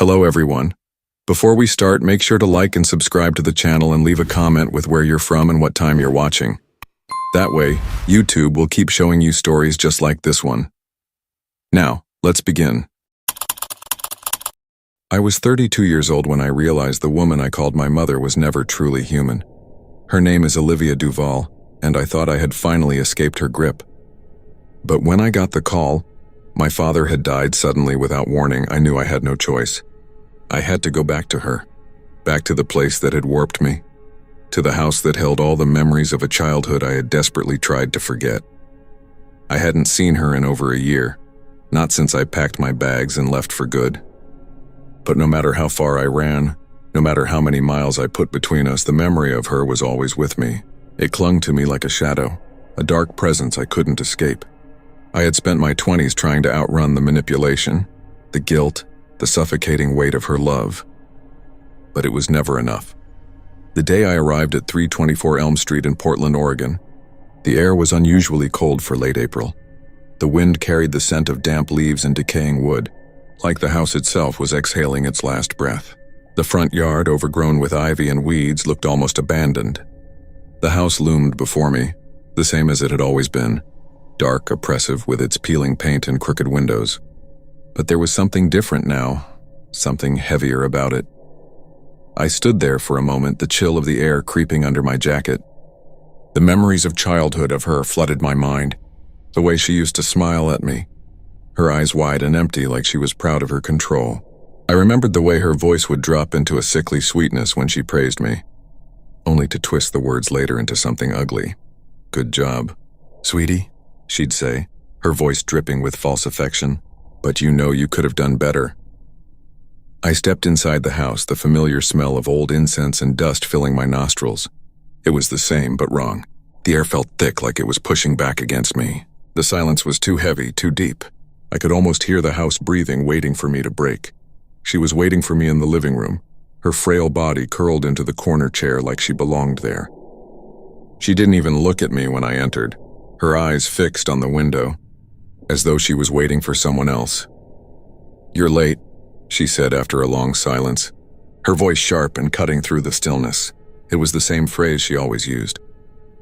Hello everyone. Before we start, make sure to like and subscribe to the channel and leave a comment with where you're from and what time you're watching. That way, YouTube will keep showing you stories just like this one. Now, let's begin. I was 32 years old when I realized the woman I called my mother was never truly human. Her name is Olivia Duval, and I thought I had finally escaped her grip. But when I got the call, my father had died suddenly without warning. I knew I had no choice. I had to go back to her, back to the place that had warped me, to the house that held all the memories of a childhood I had desperately tried to forget. I hadn't seen her in over a year, not since I packed my bags and left for good. But no matter how far I ran, no matter how many miles I put between us, the memory of her was always with me. It clung to me like a shadow, a dark presence I couldn't escape. I had spent my 20s trying to outrun the manipulation, the guilt, the suffocating weight of her love. But it was never enough. The day I arrived at 324 Elm Street in Portland, Oregon, the air was unusually cold for late April. The wind carried the scent of damp leaves and decaying wood, like the house itself was exhaling its last breath. The front yard, overgrown with ivy and weeds, looked almost abandoned. The house loomed before me, the same as it had always been, dark, oppressive, with its peeling paint and crooked windows. But there was something different now, something heavier about it. I stood there for a moment, the chill of the air creeping under my jacket. The memories of childhood of her flooded my mind, the way she used to smile at me, her eyes wide and empty like she was proud of her control. I remembered the way her voice would drop into a sickly sweetness when she praised me, only to twist the words later into something ugly. "Good job, sweetie," she'd say, her voice dripping with false affection. "But you know you could have done better." I stepped inside the house, the familiar smell of old incense and dust filling my nostrils. It was the same, but wrong. The air felt thick, like it was pushing back against me. The silence was too heavy, too deep. I could almost hear the house breathing, waiting for me to break. She was waiting for me in the living room, her frail body curled into the corner chair like she belonged there. She didn't even look at me when I entered, her eyes fixed on the window, as though she was waiting for someone else. "You're late," she said after a long silence, her voice sharp and cutting through the stillness. It was the same phrase she always used,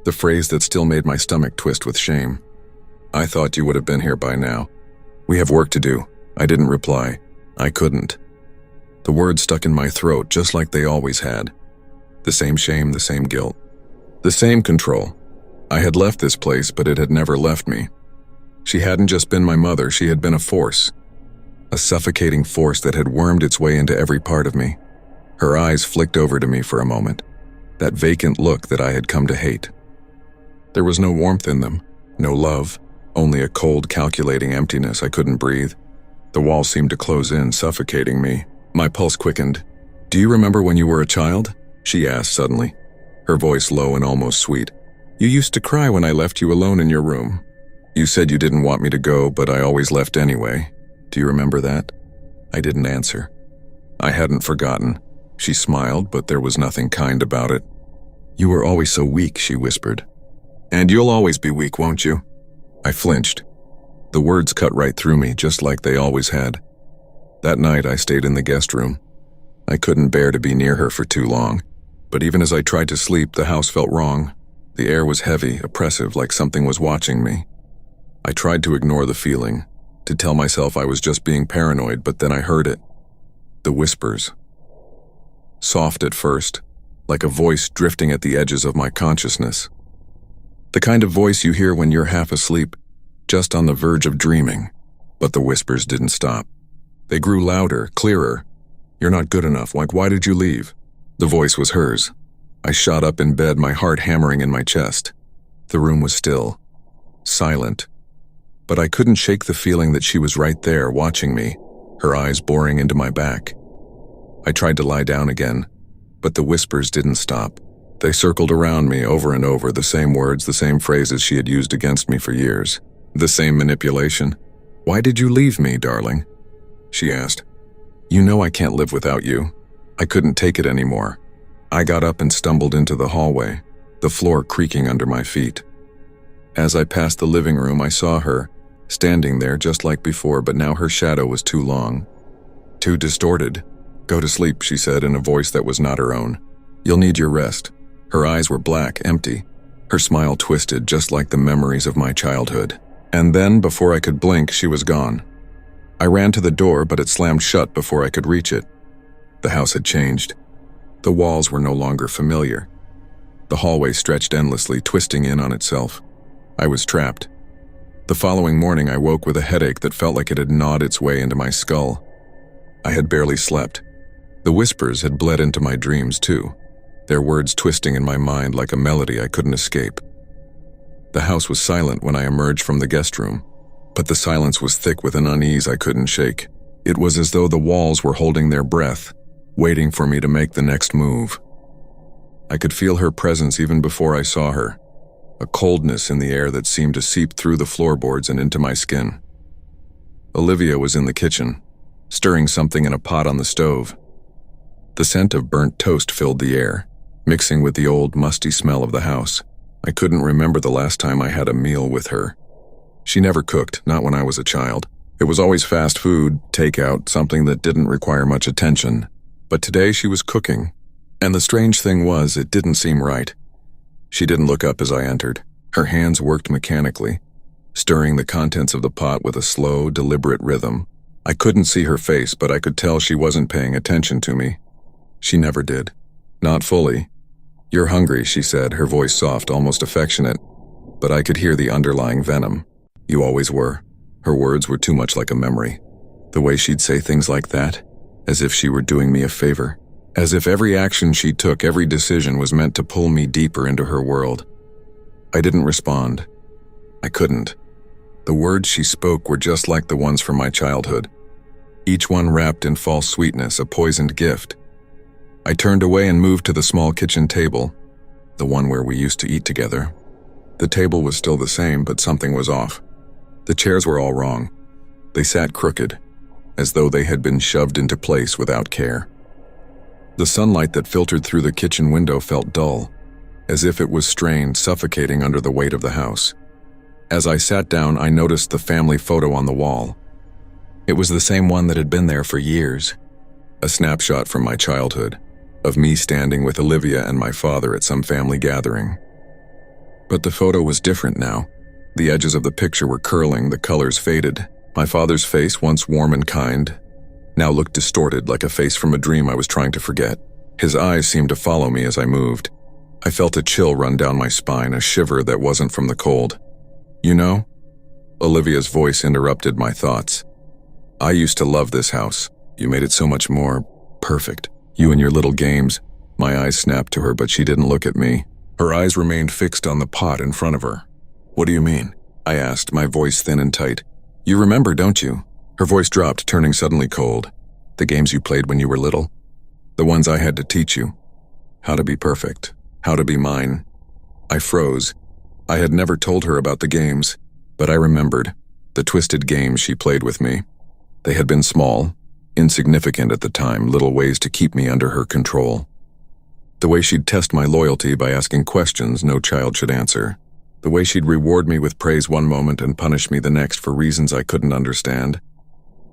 the phrase that still made my stomach twist with shame. "I thought you would have been here by now. We have work to do." I didn't reply. I couldn't. The words stuck in my throat just like they always had. The same shame, the same guilt, the same control. I had left this place, but it had never left me. She hadn't just been my mother, she had been a force. A suffocating force that had wormed its way into every part of me. Her eyes flicked over to me for a moment, that vacant look that I had come to hate. There was no warmth in them, no love, only a cold, calculating emptiness. I couldn't breathe. The walls seemed to close in, suffocating me. My pulse quickened. "Do you remember when you were a child?" she asked suddenly, her voice low and almost sweet. "You used to cry when I left you alone in your room. You said you didn't want me to go, but I always left anyway. Do you remember that?" I didn't answer. I hadn't forgotten. She smiled, but there was nothing kind about it. "You were always so weak," she whispered. "And you'll always be weak, won't you?" I flinched. The words cut right through me, just like they always had. That night, I stayed in the guest room. I couldn't bear to be near her for too long. But even as I tried to sleep, the house felt wrong. The air was heavy, oppressive, like something was watching me. I tried to ignore the feeling, to tell myself I was just being paranoid, but then I heard it. The whispers. Soft at first, like a voice drifting at the edges of my consciousness. The kind of voice you hear when you're half asleep, just on the verge of dreaming. But the whispers didn't stop. They grew louder, clearer. "You're not good enough. Why did you leave?" The voice was hers. I shot up in bed, my heart hammering in my chest. The room was still, silent. But I couldn't shake the feeling that she was right there, watching me, her eyes boring into my back. I tried to lie down again, but the whispers didn't stop. They circled around me over and over, the same words, the same phrases she had used against me for years. The same manipulation. "Why did you leave me, darling?" she asked. "You know I can't live without you." I couldn't take it anymore. I got up and stumbled into the hallway, the floor creaking under my feet. As I passed the living room, I saw her, standing there just like before, but now her shadow was too long. Too distorted. Go to sleep, she said in a voice that was not her own. You'll need your rest. Her eyes were black, empty. Her smile twisted just like the memories of my childhood. And then, before I could blink, she was gone. I ran to the door, but it slammed shut before I could reach it. The house had changed. The walls were no longer familiar. The hallway stretched endlessly, twisting in on itself. I was trapped. The following morning, I woke with a headache that felt like it had gnawed its way into my skull. I had barely slept. The whispers had bled into my dreams, too, their words twisting in my mind like a melody I couldn't escape. The house was silent when I emerged from the guest room, but the silence was thick with an unease I couldn't shake. It was as though the walls were holding their breath, waiting for me to make the next move. I could feel her presence even before I saw her, a coldness in the air that seemed to seep through the floorboards and into my skin. Olivia was in the kitchen, stirring something in a pot on the stove. The scent of burnt toast filled the air, mixing with the old, musty smell of the house. I couldn't remember the last time I had a meal with her. She never cooked, not when I was a child. It was always fast food, takeout, something that didn't require much attention. But today she was cooking, and the strange thing was, it didn't seem right. She didn't look up as I entered. Her hands worked mechanically, stirring the contents of the pot with a slow, deliberate rhythm. I couldn't see her face, but I could tell she wasn't paying attention to me. She never did. Not fully. "You're hungry," she said, her voice soft, almost affectionate, but I could hear the underlying venom. "You always were." Her words were too much like a memory. The way she'd say things like that, as if she were doing me a favor. As if every action she took, every decision was meant to pull me deeper into her world. I didn't respond. I couldn't. The words she spoke were just like the ones from my childhood, each one wrapped in false sweetness, a poisoned gift. I turned away and moved to the small kitchen table, the one where we used to eat together. The table was still the same, but something was off. The chairs were all wrong. They sat crooked, as though they had been shoved into place without care. The sunlight that filtered through the kitchen window felt dull, as if it was strained, suffocating under the weight of the house. As I sat down, I noticed the family photo on the wall. It was the same one that had been there for years, a snapshot from my childhood, of me standing with Olivia and my father at some family gathering. But the photo was different now. The edges of the picture were curling, the colors faded. My father's face, once warm and kind, now looked distorted, like a face from a dream I was trying to forget. His eyes seemed to follow me as I moved. I felt a chill run down my spine, a shiver that wasn't from the cold. "You know?" Olivia's voice interrupted my thoughts. "I used to love this house. You made it so much more perfect. You and your little games." My eyes snapped to her, but she didn't look at me. Her eyes remained fixed on the pot in front of her. "What do you mean?" I asked, my voice thin and tight. "You remember, don't you?" Her voice dropped, turning suddenly cold. "The games you played when you were little? The ones I had to teach you. How to be perfect. How to be mine." I froze. I had never told her about the games, but I remembered the twisted games she played with me. They had been small, insignificant at the time, little ways to keep me under her control. The way she'd test my loyalty by asking questions no child should answer. The way she'd reward me with praise one moment and punish me the next for reasons I couldn't understand.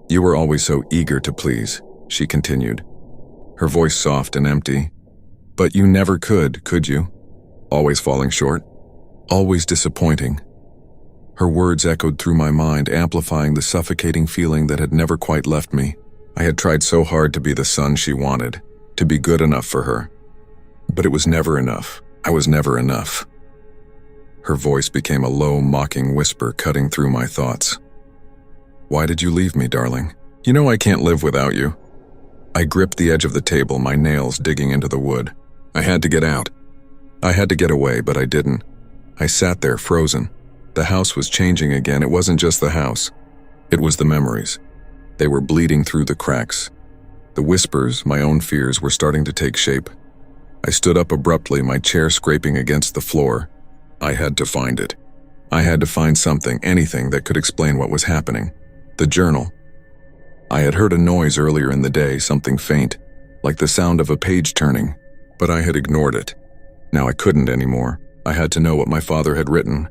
"You were always so eager to please," she continued, her voice soft and empty. "But you never could you? Always falling short? Always disappointing?" Her words echoed through my mind, amplifying the suffocating feeling that had never quite left me. I had tried so hard to be the son she wanted, to be good enough for her. But it was never enough. I was never enough. Her voice became a low, mocking whisper cutting through my thoughts. "Why did you leave me, darling? You know I can't live without you." I gripped the edge of the table, my nails digging into the wood. I had to get out. I had to get away, but I didn't. I sat there, frozen. The house was changing again. It wasn't just the house. It was the memories. They were bleeding through the cracks. The whispers, my own fears, were starting to take shape. I stood up abruptly, my chair scraping against the floor. I had to find it. I had to find something, anything that could explain what was happening. The journal. I had heard a noise earlier in the day, something faint, like the sound of a page turning, but I had ignored it. Now I couldn't anymore. I had to know what my father had written.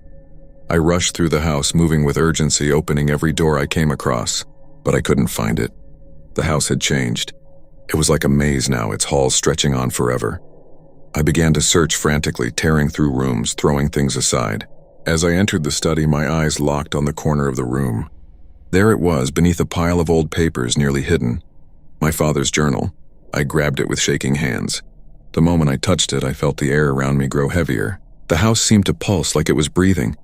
I rushed through the house, moving with urgency, opening every door I came across, but I couldn't find it. The house had changed. It was like a maze now, its halls stretching on forever. I began to search frantically, tearing through rooms, throwing things aside. As I entered the study, my eyes locked on the corner of the room. There it was, beneath a pile of old papers nearly hidden. My father's journal. I grabbed it with shaking hands. The moment I touched it, I felt the air around me grow heavier. The house seemed to pulse like it was breathing.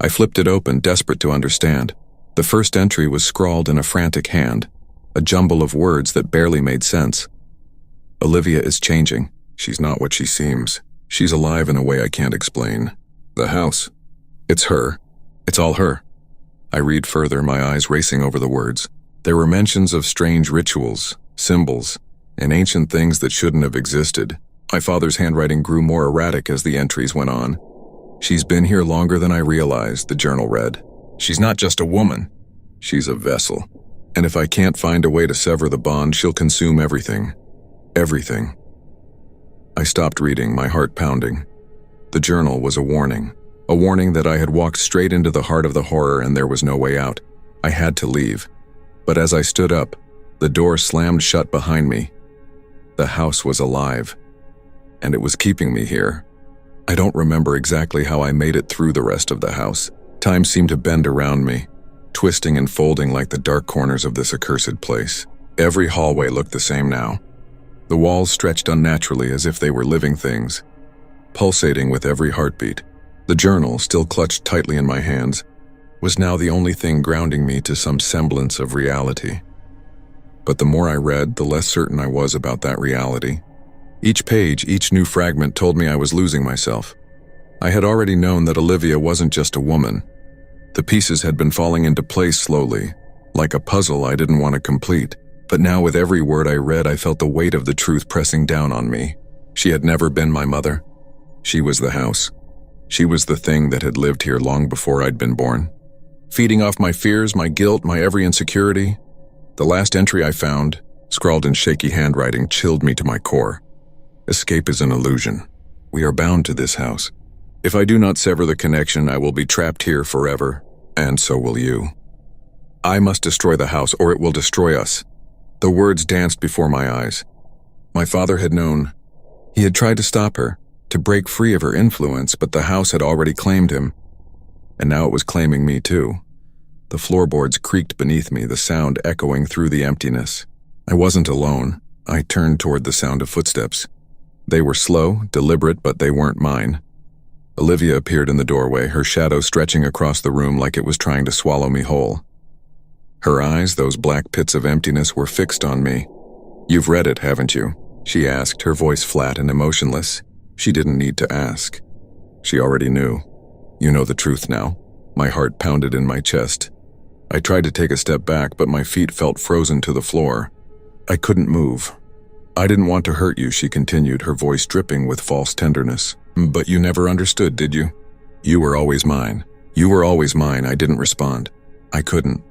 I flipped it open, desperate to understand. The first entry was scrawled in a frantic hand, a jumble of words that barely made sense. Olivia is changing. She's not what she seems. She's alive in a way I can't explain. The house. It's her. It's all her. I read further, my eyes racing over the words. There were mentions of strange rituals, symbols, and ancient things that shouldn't have existed. My father's handwriting grew more erratic as the entries went on. She's been here longer than I realized, the journal read. She's not just a woman. She's a vessel. And if I can't find a way to sever the bond, she'll consume everything. Everything. I stopped reading, my heart pounding. The journal was a warning that I had walked straight into the heart of the horror and there was no way out. I had to leave. But as I stood up, the door slammed shut behind me. The house was alive, and it was keeping me here. I don't remember exactly how I made it through the rest of the house. Time seemed to bend around me, twisting and folding like the dark corners of this accursed place. Every hallway looked the same now. The walls stretched unnaturally as if they were living things, pulsating with every heartbeat. The journal, still clutched tightly in my hands, was now the only thing grounding me to some semblance of reality. But the more I read, the less certain I was about that reality. Each page, each new fragment told me I was losing myself. I had already known that Olivia wasn't just a woman. The pieces had been falling into place slowly, like a puzzle I didn't want to complete. But now with every word I read, I felt the weight of the truth pressing down on me. She had never been my mother. She was the house. She was the thing that had lived here long before I'd been born. Feeding off my fears, my guilt, my every insecurity. The last entry I found, scrawled in shaky handwriting, chilled me to my core. Escape is an illusion. We are bound to this house. If I do not sever the connection, I will be trapped here forever, and so will you. I must destroy the house, or it will destroy us. The words danced before my eyes. My father had known. He had tried to stop her, to break free of her influence, but the house had already claimed him. And now it was claiming me too. The floorboards creaked beneath me, the sound echoing through the emptiness. I wasn't alone. I turned toward the sound of footsteps. They were slow, deliberate, but they weren't mine. Olivia appeared in the doorway, her shadow stretching across the room like it was trying to swallow me whole. Her eyes, those black pits of emptiness, were fixed on me. "You've read it, haven't you?" she asked, her voice flat and emotionless. She didn't need to ask. She already knew. "You know the truth now." My heart pounded in my chest. I tried to take a step back, but my feet felt frozen to the floor. I couldn't move. "I didn't want to hurt you," she continued, her voice dripping with false tenderness. "But you never understood, did you? You were always mine. You were always mine." I didn't respond. I couldn't.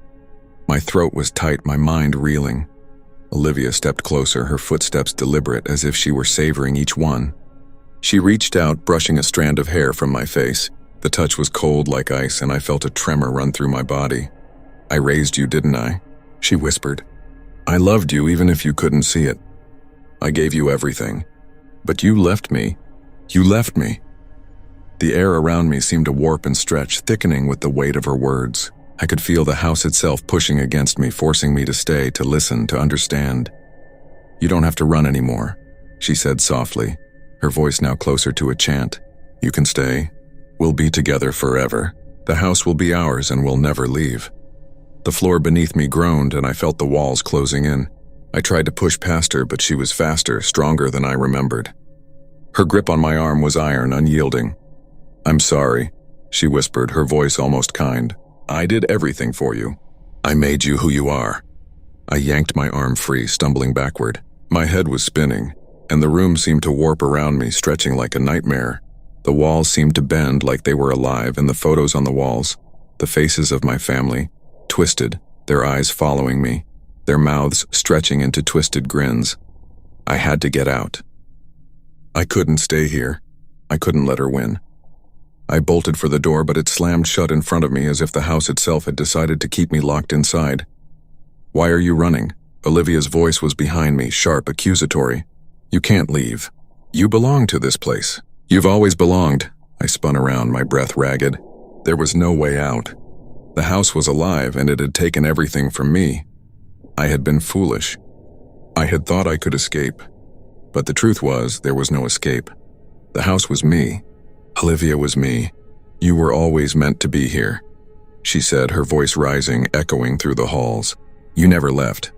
My throat was tight, my mind reeling. Olivia stepped closer, her footsteps deliberate, as if she were savoring each one. She reached out, brushing a strand of hair from my face. The touch was cold like ice, and I felt a tremor run through my body. "I raised you, didn't I?" she whispered. "I loved you even if you couldn't see it. I gave you everything. But you left me. You left me." The air around me seemed to warp and stretch, thickening with the weight of her words. I could feel the house itself pushing against me, forcing me to stay, to listen, to understand. "You don't have to run anymore," she said softly, her voice now closer to a chant. "You can stay. We'll be together forever. The house will be ours and we'll never leave." The floor beneath me groaned and I felt the walls closing in. I tried to push past her, but she was faster, stronger than I remembered. Her grip on my arm was iron, unyielding. "I'm sorry," she whispered, her voice almost kind. "I did everything for you. I made you who you are." I yanked my arm free, stumbling backward. My head was spinning, and the room seemed to warp around me, stretching like a nightmare. The walls seemed to bend like they were alive, and the photos on the walls, the faces of my family, twisted, their eyes following me, their mouths stretching into twisted grins. I had to get out. I couldn't stay here. I couldn't let her win. I bolted for the door, but it slammed shut in front of me as if the house itself had decided to keep me locked inside. "Why are you running?" Olivia's voice was behind me, sharp, accusatory. "You can't leave. You belong to this place. You've always belonged." I spun around, my breath ragged. There was no way out. The house was alive, and it had taken everything from me. I had been foolish. I had thought I could escape. But the truth was, there was no escape. The house was me. Olivia was me. "You were always meant to be here," she said, her voice rising, echoing through the halls. "You never left.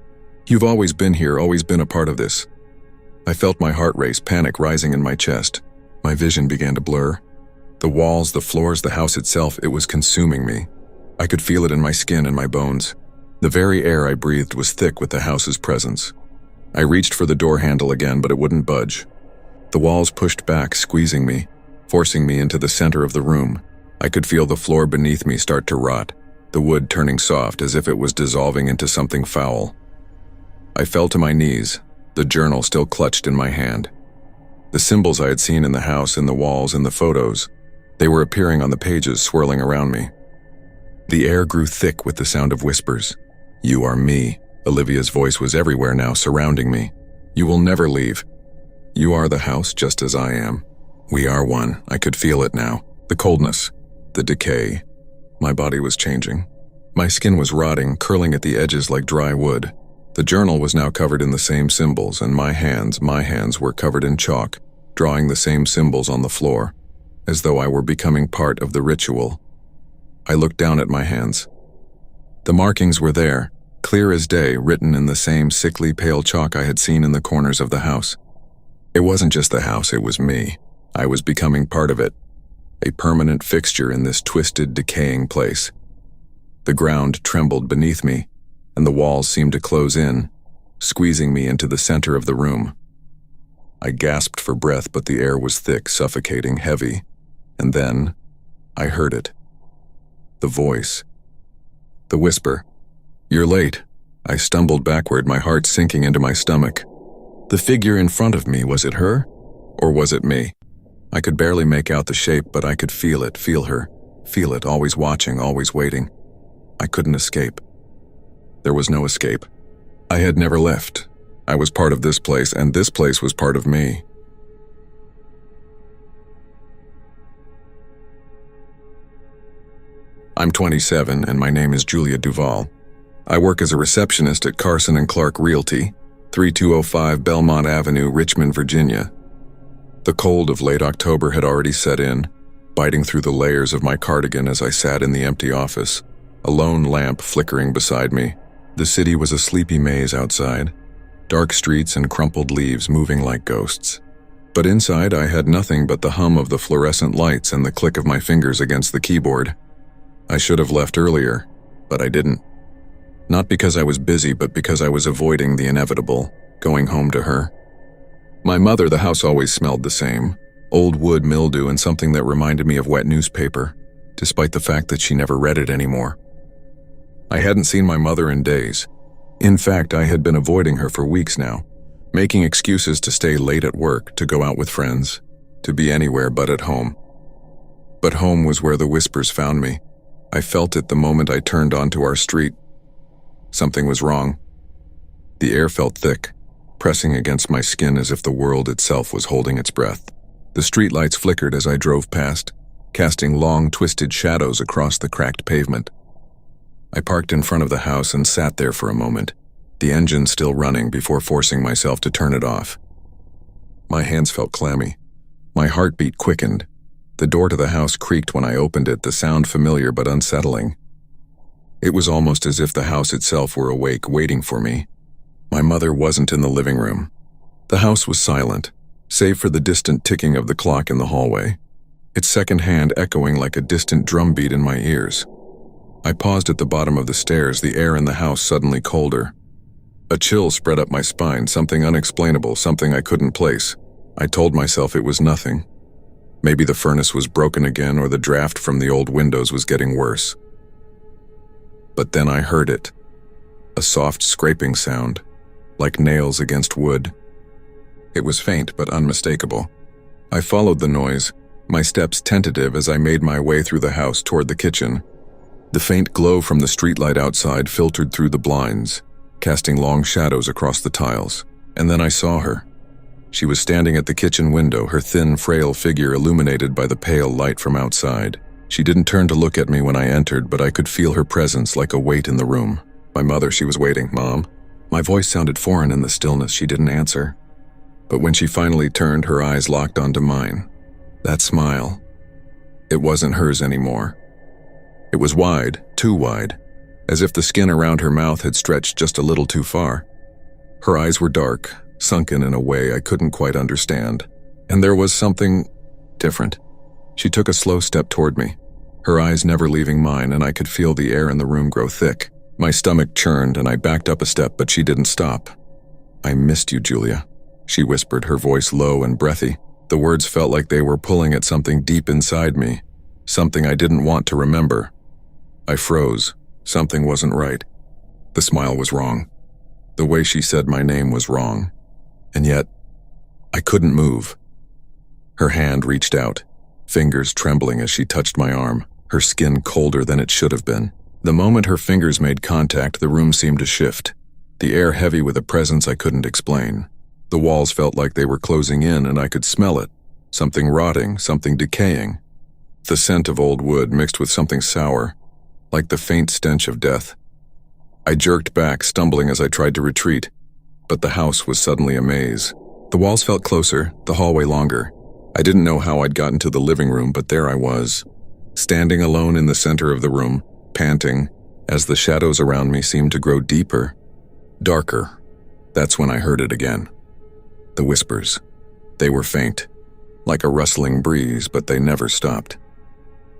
You've always been here, always been a part of this." I felt my heart race, panic rising in my chest. My vision began to blur. The walls, the floors, the house itself, it was consuming me. I could feel it in my skin and my bones. The very air I breathed was thick with the house's presence. I reached for the door handle again, but it wouldn't budge. The walls pushed back, squeezing me, forcing me into the center of the room. I could feel the floor beneath me start to rot, the wood turning soft as if it was dissolving into something foul. I fell to my knees, the journal still clutched in my hand. The symbols I had seen in the house, in the walls, in the photos, they were appearing on the pages, swirling around me. The air grew thick with the sound of whispers. "You are me." Olivia's voice was everywhere now, surrounding me. "You will never leave. You are the house just as I am. We are one." I could feel it now. The coldness, the decay. My body was changing. My skin was rotting, curling at the edges like dry wood. The journal was now covered in the same symbols, and my hands were covered in chalk, drawing the same symbols on the floor, as though I were becoming part of the ritual. I looked down at my hands. The markings were there, clear as day, written in the same sickly pale chalk I had seen in the corners of the house. It wasn't just the house, it was me. I was becoming part of it, a permanent fixture in this twisted, decaying place. The ground trembled beneath me, and the walls seemed to close in, squeezing me into the center of the room. I gasped for breath, but the air was thick, suffocating, heavy. And then, I heard it. The voice. The whisper. "You're late." I stumbled backward, my heart sinking into my stomach. The figure in front of me, was it her? Or was it me? I could barely make out the shape, but I could feel it, feel her. Feel it, always watching, always waiting. I couldn't escape. There was no escape. I had never left. I was part of this place, and this place was part of me. I'm 27, and my name is Julia Duval. I work as a receptionist at Carson & Clark Realty, 3205 Belmont Avenue, Richmond, Virginia. The cold of late October had already set in, biting through the layers of my cardigan as I sat in the empty office, a lone lamp flickering beside me. The city was a sleepy maze outside, dark streets and crumpled leaves moving like ghosts. But inside I had nothing but the hum of the fluorescent lights and the click of my fingers against the keyboard. I should have left earlier, but I didn't. Not because I was busy, but because I was avoiding the inevitable, going home to her. My mother, the house always smelled the same, old wood, mildew, and something that reminded me of wet newspaper, despite the fact that she never read it anymore. I hadn't seen my mother in days. In fact, I had been avoiding her for weeks now, making excuses to stay late at work, to go out with friends, to be anywhere but at home. But home was where the whispers found me. I felt it the moment I turned onto our street. Something was wrong. The air felt thick, pressing against my skin as if the world itself was holding its breath. The streetlights flickered as I drove past, casting long, twisted shadows across the cracked pavement. I parked in front of the house and sat there for a moment, the engine still running, before forcing myself to turn it off. My hands felt clammy. My heartbeat quickened. The door to the house creaked when I opened it, the sound familiar but unsettling. It was almost as if the house itself were awake, waiting for me. My mother wasn't in the living room. The house was silent, save for the distant ticking of the clock in the hallway, its second hand echoing like a distant drumbeat in my ears. I paused at the bottom of the stairs, the air in the house suddenly colder. A chill spread up my spine, something unexplainable, something I couldn't place. I told myself it was nothing. Maybe the furnace was broken again, or the draft from the old windows was getting worse. But then I heard it. A soft scraping sound, like nails against wood. It was faint but unmistakable. I followed the noise, my steps tentative as I made my way through the house toward the kitchen. The faint glow from the streetlight outside filtered through the blinds, casting long shadows across the tiles. And then I saw her. She was standing at the kitchen window, her thin, frail figure illuminated by the pale light from outside. She didn't turn to look at me when I entered, but I could feel her presence like a weight in the room. My mother, she was waiting. Mom? My voice sounded foreign in the stillness. She didn't answer. But when she finally turned, her eyes locked onto mine. That smile. It wasn't hers anymore. It was wide, too wide, as if the skin around her mouth had stretched just a little too far. Her eyes were dark, sunken in a way I couldn't quite understand. And there was something different. She took a slow step toward me, her eyes never leaving mine, and I could feel the air in the room grow thick. My stomach churned and I backed up a step, but she didn't stop. I missed you, Julia, she whispered, her voice low and breathy. The words felt like they were pulling at something deep inside me, something I didn't want to remember. I froze. Something wasn't right. The smile was wrong. The way she said my name was wrong. And yet, I couldn't move. Her hand reached out, fingers trembling as she touched my arm, her skin colder than it should have been. The moment her fingers made contact, the room seemed to shift, the air heavy with a presence I couldn't explain. The walls felt like they were closing in, and I could smell it, something rotting, something decaying. The scent of old wood mixed with something sour, like the faint stench of death. I jerked back, stumbling as I tried to retreat, but the house was suddenly a maze. The walls felt closer, the hallway longer. I didn't know how I'd gotten to the living room, but there I was, standing alone in the center of the room, panting, as the shadows around me seemed to grow deeper, darker. That's when I heard it again. The whispers. They were faint, like a rustling breeze, but they never stopped.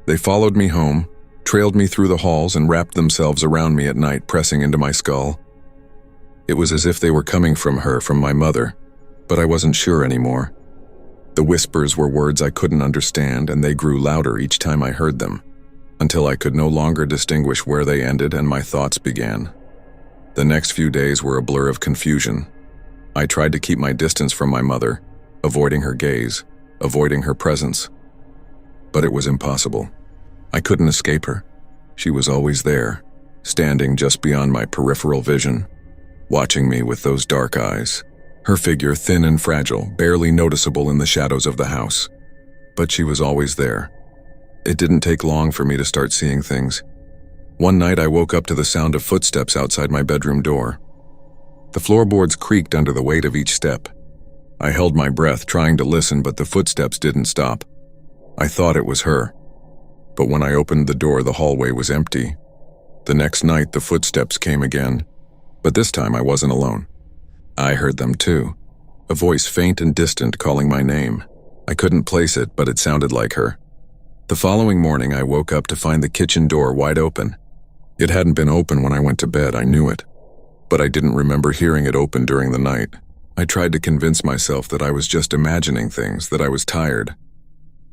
They followed me home, trailed me through the halls, and wrapped themselves around me at night, pressing into my skull. It was as if they were coming from her, from my mother, but I wasn't sure anymore. The whispers were words I couldn't understand, and they grew louder each time I heard them, until I could no longer distinguish where they ended and my thoughts began. The next few days were a blur of confusion. I tried to keep my distance from my mother, avoiding her gaze, avoiding her presence. But it was impossible. I couldn't escape her. She was always there, standing just beyond my peripheral vision, watching me with those dark eyes, her figure thin and fragile, barely noticeable in the shadows of the house. But she was always there. It didn't take long for me to start seeing things. One night I woke up to the sound of footsteps outside my bedroom door. The floorboards creaked under the weight of each step. I held my breath, trying to listen, but the footsteps didn't stop. I thought it was her. But when I opened the door, the hallway was empty. The next night, the footsteps came again, but this time I wasn't alone. I heard them too, a voice faint and distant calling my name. I couldn't place it, but it sounded like her. The following morning, I woke up to find the kitchen door wide open. It hadn't been open when I went to bed, I knew it, but I didn't remember hearing it open during the night. I tried to convince myself that I was just imagining things, that I was tired.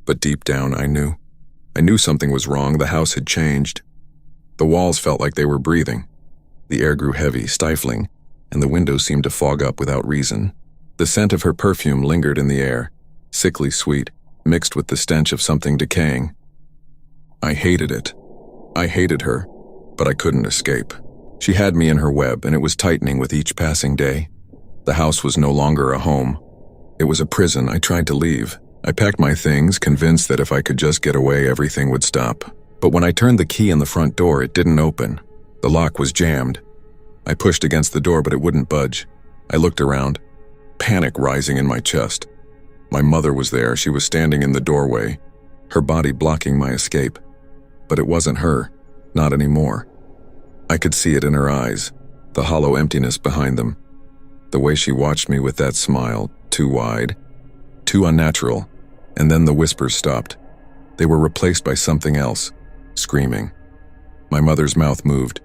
But deep down, I knew. I knew something was wrong. The house had changed. The walls felt like they were breathing. The air grew heavy, stifling, and the windows seemed to fog up without reason. The scent of her perfume lingered in the air, sickly sweet, mixed with the stench of something decaying. I hated it. I hated her, but I couldn't escape. She had me in her web, and it was tightening with each passing day. The house was no longer a home. It was a prison. I tried to leave. I packed my things, convinced that if I could just get away, everything would stop. But when I turned the key in the front door, it didn't open. The lock was jammed. I pushed against the door, but it wouldn't budge. I looked around, panic rising in my chest. My mother was there. She was standing in the doorway, her body blocking my escape. But it wasn't her, not anymore. I could see it in her eyes, the hollow emptiness behind them. The way she watched me with that smile, too wide, too unnatural, and then the whispers stopped. They were replaced by something else, screaming. My mother's mouth moved,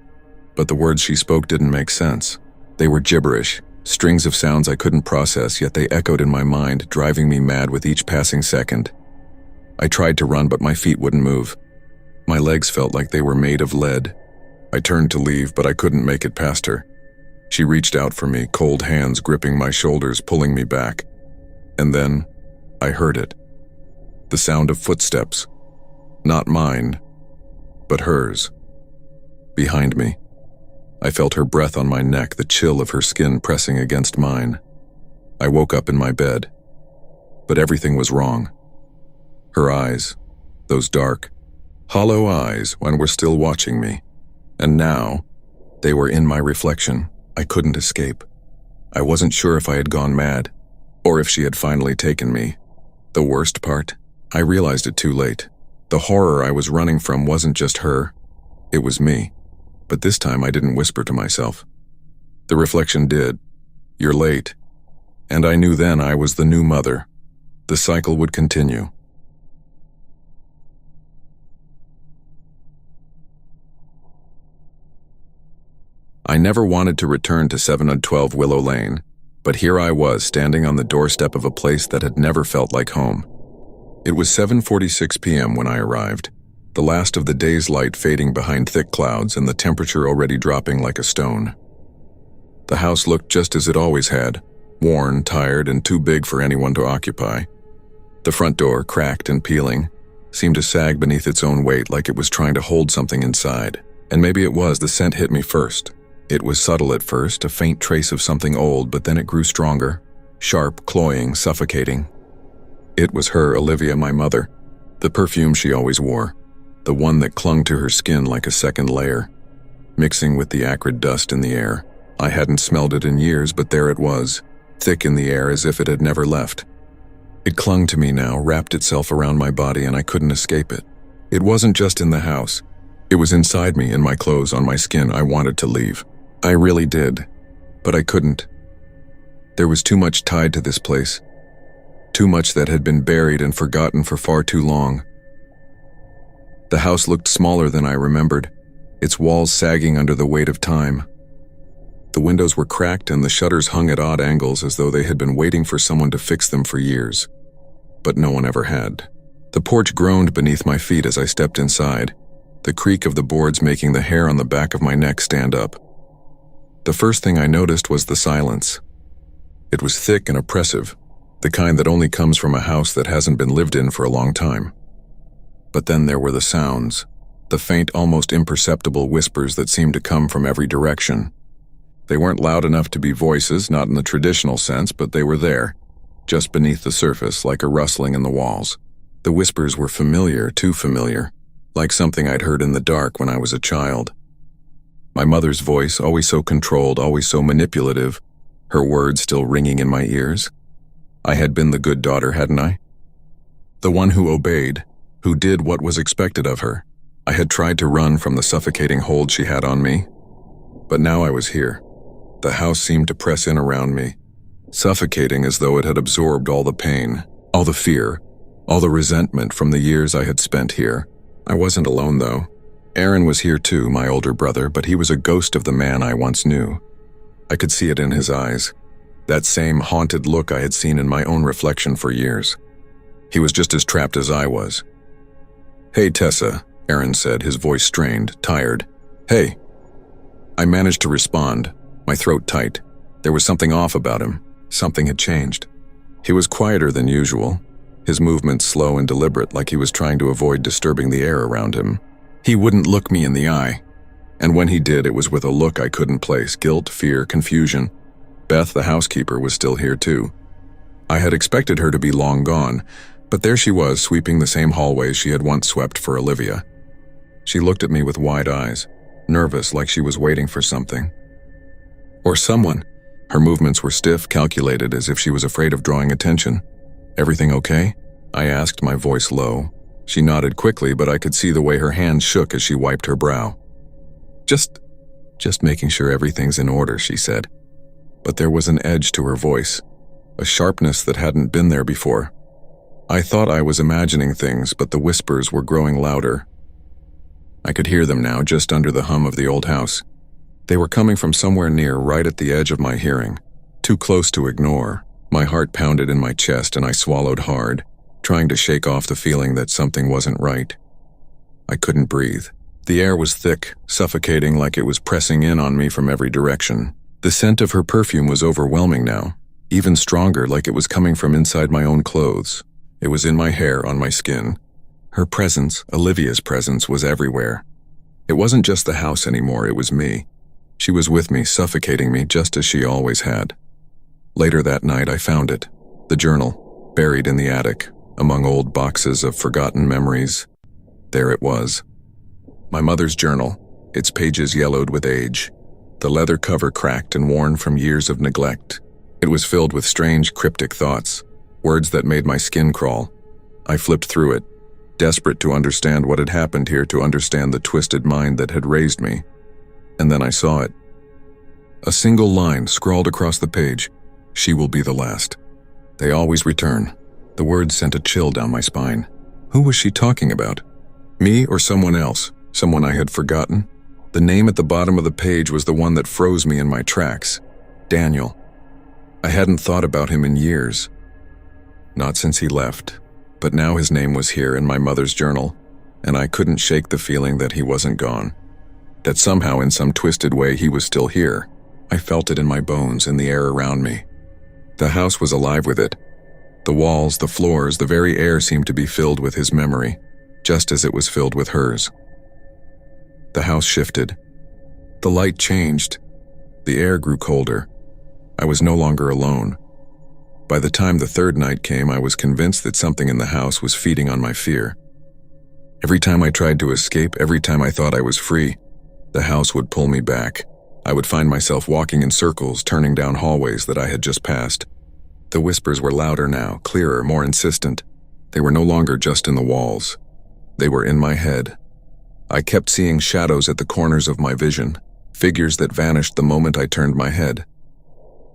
but the words she spoke didn't make sense. They were gibberish, strings of sounds I couldn't process, yet they echoed in my mind, driving me mad with each passing second. I tried to run, but my feet wouldn't move. My legs felt like they were made of lead. I turned to leave, but I couldn't make it past her. She reached out for me, cold hands gripping my shoulders, pulling me back. And then, I heard it. The sound of footsteps. Not mine, but hers. Behind me. I felt her breath on my neck, the chill of her skin pressing against mine. I woke up in my bed, but everything was wrong. Her eyes, those dark, hollow eyes when were still watching me, and now they were in my reflection. I couldn't escape. I wasn't sure if I had gone mad, or if she had finally taken me. The worst part? I realized it too late. The horror I was running from wasn't just her, it was me. But this time I didn't whisper to myself. The reflection did. You're late. And I knew then I was the new mother. The cycle would continue. I never wanted to return to 712 Willow Lane, but here I was standing on the doorstep of a place that had never felt like home. It was 7:46 p.m. when I arrived, the last of the day's light fading behind thick clouds and the temperature already dropping like a stone. The house looked just as it always had, worn, tired, and too big for anyone to occupy. The front door, cracked and peeling, seemed to sag beneath its own weight like it was trying to hold something inside. And maybe it was. The scent hit me first. It was subtle at first, a faint trace of something old, but then it grew stronger, sharp, cloying, suffocating. It was her, Olivia, my mother, the perfume she always wore, the one that clung to her skin like a second layer, mixing with the acrid dust in the air. I hadn't smelled it in years, but there it was, thick in the air as if it had never left. It clung to me now, wrapped itself around my body, and I couldn't escape it. It wasn't just in the house. It was inside me, in my clothes, on my skin. I wanted to leave. I really did, but I couldn't. There was too much tied to this place, too much that had been buried and forgotten for far too long. The house looked smaller than I remembered, its walls sagging under the weight of time. The windows were cracked and the shutters hung at odd angles as though they had been waiting for someone to fix them for years. But no one ever had. The porch groaned beneath my feet as I stepped inside, the creak of the boards making the hair on the back of my neck stand up. The first thing I noticed was the silence. It was thick and oppressive, the kind that only comes from a house that hasn't been lived in for a long time. But then there were the sounds, the faint, almost imperceptible whispers that seemed to come from every direction. They weren't loud enough to be voices, not in the traditional sense, but they were there, just beneath the surface, like a rustling in the walls. The whispers were familiar, too familiar, like something I'd heard in the dark when I was a child. My mother's voice, always so controlled, always so manipulative, her words still ringing in my ears. I had been the good daughter, hadn't I? The one who obeyed, who did what was expected of her. I had tried to run from the suffocating hold she had on me. But now I was here. The house seemed to press in around me, suffocating as though it had absorbed all the pain, all the fear, all the resentment from the years I had spent here. I wasn't alone, though. Aaron was here too, my older brother, but he was a ghost of the man I once knew. I could see it in his eyes, that same haunted look I had seen in my own reflection for years. He was just as trapped as I was. "Hey, Tessa," Aaron said, his voice strained, tired. "Hey." I managed to respond, my throat tight. There was something off about him. Something had changed. He was quieter than usual, his movements slow and deliberate, like he was trying to avoid disturbing the air around him. He wouldn't look me in the eye, and when he did, it was with a look I couldn't place, guilt, fear, confusion. Beth, the housekeeper, was still here too. I had expected her to be long gone, but there she was, sweeping the same hallways she had once swept for Olivia. She looked at me with wide eyes, nervous, like she was waiting for something. Or someone. Her movements were stiff, calculated, as if she was afraid of drawing attention. "Everything okay?" I asked, my voice low. She nodded quickly, but I could see the way her hands shook as she wiped her brow. Just making sure everything's in order," she said. But there was an edge to her voice, a sharpness that hadn't been there before. I thought I was imagining things, but the whispers were growing louder. I could hear them now, just under the hum of the old house. They were coming from somewhere near, right at the edge of my hearing, too close to ignore. My heart pounded in my chest and I swallowed hard, trying to shake off the feeling that something wasn't right. I couldn't breathe. The air was thick, suffocating, like it was pressing in on me from every direction. The scent of her perfume was overwhelming now, even stronger, like it was coming from inside my own clothes. It was in my hair, on my skin. Her presence, Olivia's presence, was everywhere. It wasn't just the house anymore, it was me. She was with me, suffocating me just as she always had. Later that night, I found it, the journal, buried in the attic, among old boxes of forgotten memories. There it was. My mother's journal, its pages yellowed with age, the leather cover cracked and worn from years of neglect. It was filled with strange, cryptic thoughts, words that made my skin crawl. I flipped through it, desperate to understand what had happened here, to understand the twisted mind that had raised me. And then I saw it. A single line scrawled across the page: "She will be the last. They always return." The words sent a chill down my spine. Who was she talking about? Me or someone else? Someone I had forgotten? The name at the bottom of the page was the one that froze me in my tracks. Daniel. I hadn't thought about him in years. Not since he left. But now his name was here in my mother's journal, and I couldn't shake the feeling that he wasn't gone. That somehow, in some twisted way, he was still here. I felt it in my bones, in the air around me. The house was alive with it. The walls, the floors, the very air seemed to be filled with his memory, just as it was filled with hers. The house shifted. The light changed. The air grew colder. I was no longer alone. By the time the third night came, I was convinced that something in the house was feeding on my fear. Every time I tried to escape, every time I thought I was free, the house would pull me back. I would find myself walking in circles, turning down hallways that I had just passed. The whispers were louder now, clearer, more insistent. They were no longer just in the walls. They were in my head. I kept seeing shadows at the corners of my vision, figures that vanished the moment I turned my head.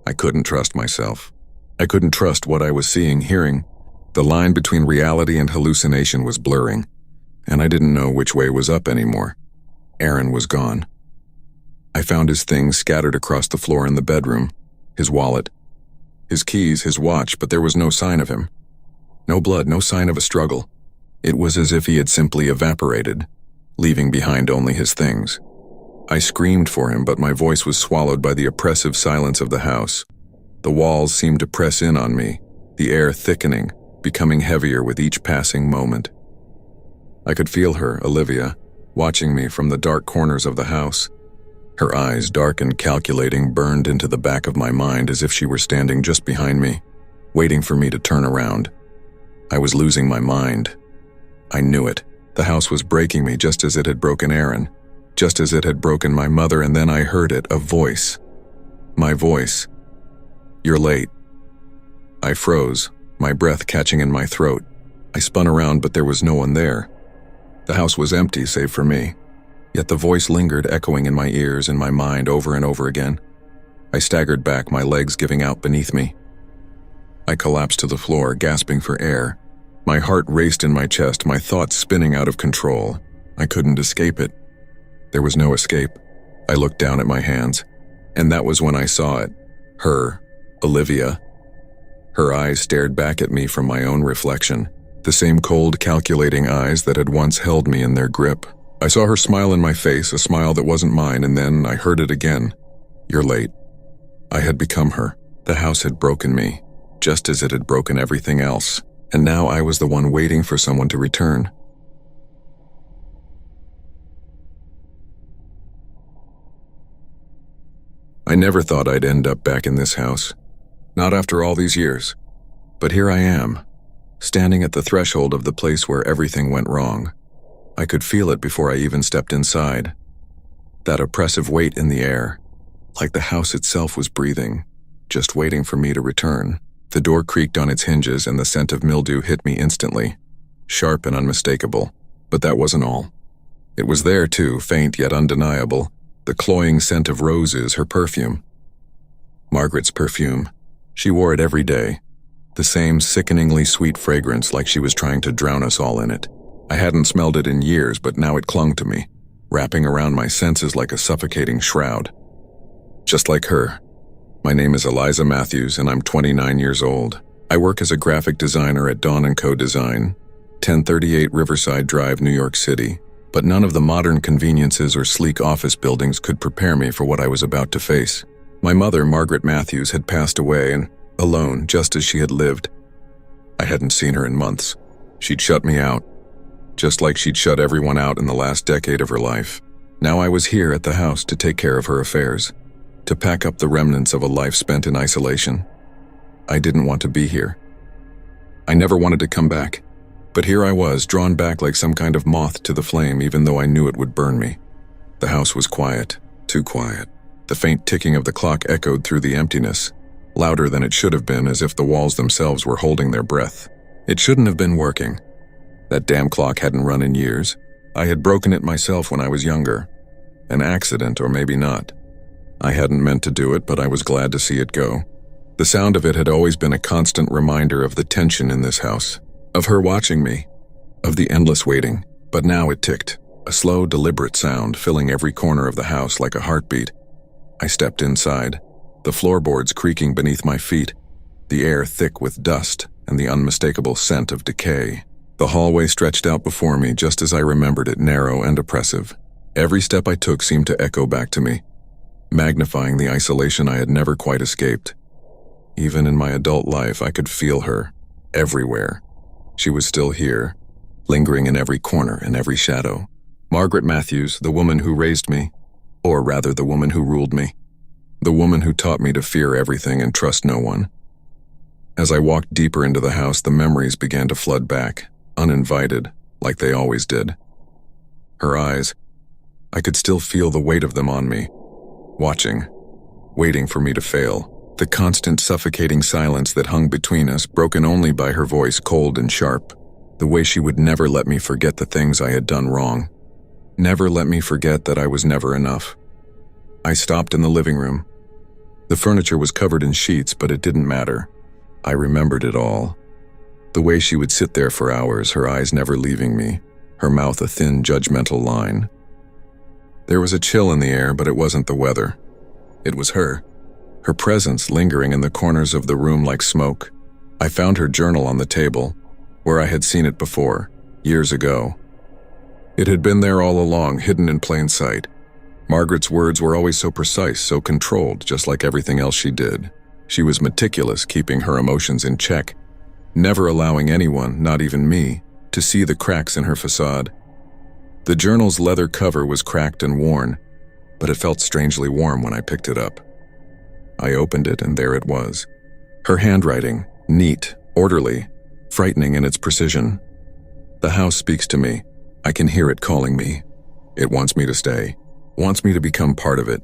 I couldn't trust myself. I couldn't trust what I was seeing, hearing. The line between reality and hallucination was blurring, and I didn't know which way was up anymore. Aaron was gone. I found his things scattered across the floor in the bedroom, his wallet, his keys, his watch, but there was no sign of him. No blood, no sign of a struggle. It was as if he had simply evaporated, leaving behind only his things. I screamed for him, but my voice was swallowed by the oppressive silence of the house. The walls seemed to press in on me, the air thickening, becoming heavier with each passing moment. I could feel her, Olivia, watching me from the dark corners of the house. Her eyes, dark and calculating, burned into the back of my mind as if she were standing just behind me, waiting for me to turn around. I was losing my mind. I knew it. The house was breaking me just as it had broken Aaron, just as it had broken my mother, and then I heard it, a voice. My voice. "You're late." I froze, my breath catching in my throat. I spun around, but there was no one there. The house was empty, save for me. Yet the voice lingered, echoing in my ears and my mind over and over again. I staggered back, my legs giving out beneath me. I collapsed to the floor, gasping for air. My heart raced in my chest, my thoughts spinning out of control. I couldn't escape it. There was no escape. I looked down at my hands, and that was when I saw it. Her, Olivia. Her eyes stared back at me from my own reflection, the same cold, calculating eyes that had once held me in their grip. I saw her smile in my face, a smile that wasn't mine, and then I heard it again. "You're late." I had become her. The house had broken me, just as it had broken everything else, and now I was the one waiting for someone to return. I never thought I'd end up back in this house. Not after all these years. But here I am, standing at the threshold of the place where everything went wrong. I could feel it before I even stepped inside. That oppressive weight in the air, like the house itself was breathing, just waiting for me to return. The door creaked on its hinges and the scent of mildew hit me instantly, sharp and unmistakable. But that wasn't all. It was there too, faint yet undeniable, the cloying scent of roses, her perfume. Margaret's perfume. She wore it every day, the same sickeningly sweet fragrance, like she was trying to drown us all in it. I hadn't smelled it in years, but now it clung to me, wrapping around my senses like a suffocating shroud. Just like her. My name is Eliza Matthews, and I'm 29 years old. I work as a graphic designer at Dawn & Co. Design, 1038 Riverside Drive, New York City. But none of the modern conveniences or sleek office buildings could prepare me for what I was about to face. My mother, Margaret Matthews, had passed away, and alone, just as she had lived. I hadn't seen her in months. She'd shut me out, just like she'd shut everyone out in the last decade of her life. Now I was here at the house to take care of her affairs, to pack up the remnants of a life spent in isolation. I didn't want to be here. I never wanted to come back, but here I was, drawn back like some kind of moth to the flame, even though I knew it would burn me. The house was quiet, too quiet. The faint ticking of the clock echoed through the emptiness, louder than it should have been, as if the walls themselves were holding their breath. It shouldn't have been working. That damn clock hadn't run in years. I had broken it myself when I was younger. An accident, or maybe not. I hadn't meant to do it, but I was glad to see it go. The sound of it had always been a constant reminder of the tension in this house, of her watching me, of the endless waiting. But now it ticked, a slow, deliberate sound filling every corner of the house like a heartbeat. I stepped inside, the floorboards creaking beneath my feet, the air thick with dust and the unmistakable scent of decay. The hallway stretched out before me just as I remembered it, narrow and oppressive. Every step I took seemed to echo back to me, magnifying the isolation I had never quite escaped. Even in my adult life, I could feel her, everywhere. She was still here, lingering in every corner and every shadow. Margaret Matthews, the woman who raised me, or rather the woman who ruled me, the woman who taught me to fear everything and trust no one. As I walked deeper into the house, the memories began to flood back, uninvited, like they always did. Her eyes, I could still feel the weight of them on me, watching, waiting for me to fail. The constant suffocating silence that hung between us, broken only by her voice, cold and sharp. The way she would never let me forget the things I had done wrong. Never let me forget that I was never enough. I stopped in the living room. The furniture was covered in sheets, but it didn't matter. I remembered it all. The way she would sit there for hours, her eyes never leaving me, her mouth a thin, judgmental line. There was a chill in the air, but it wasn't the weather. It was her. Her presence lingering in the corners of the room like smoke. I found her journal on the table, where I had seen it before, years ago. It had been there all along, hidden in plain sight. Margaret's words were always so precise, so controlled, just like everything else she did. She was meticulous, keeping her emotions in check, never allowing anyone, not even me, to see the cracks in her facade. The journal's leather cover was cracked and worn, but it felt strangely warm when I picked it up. I opened it, and there it was. Her handwriting, neat, orderly, frightening in its precision. The house speaks to me. I can hear it calling me. It wants me to stay, wants me to become part of it.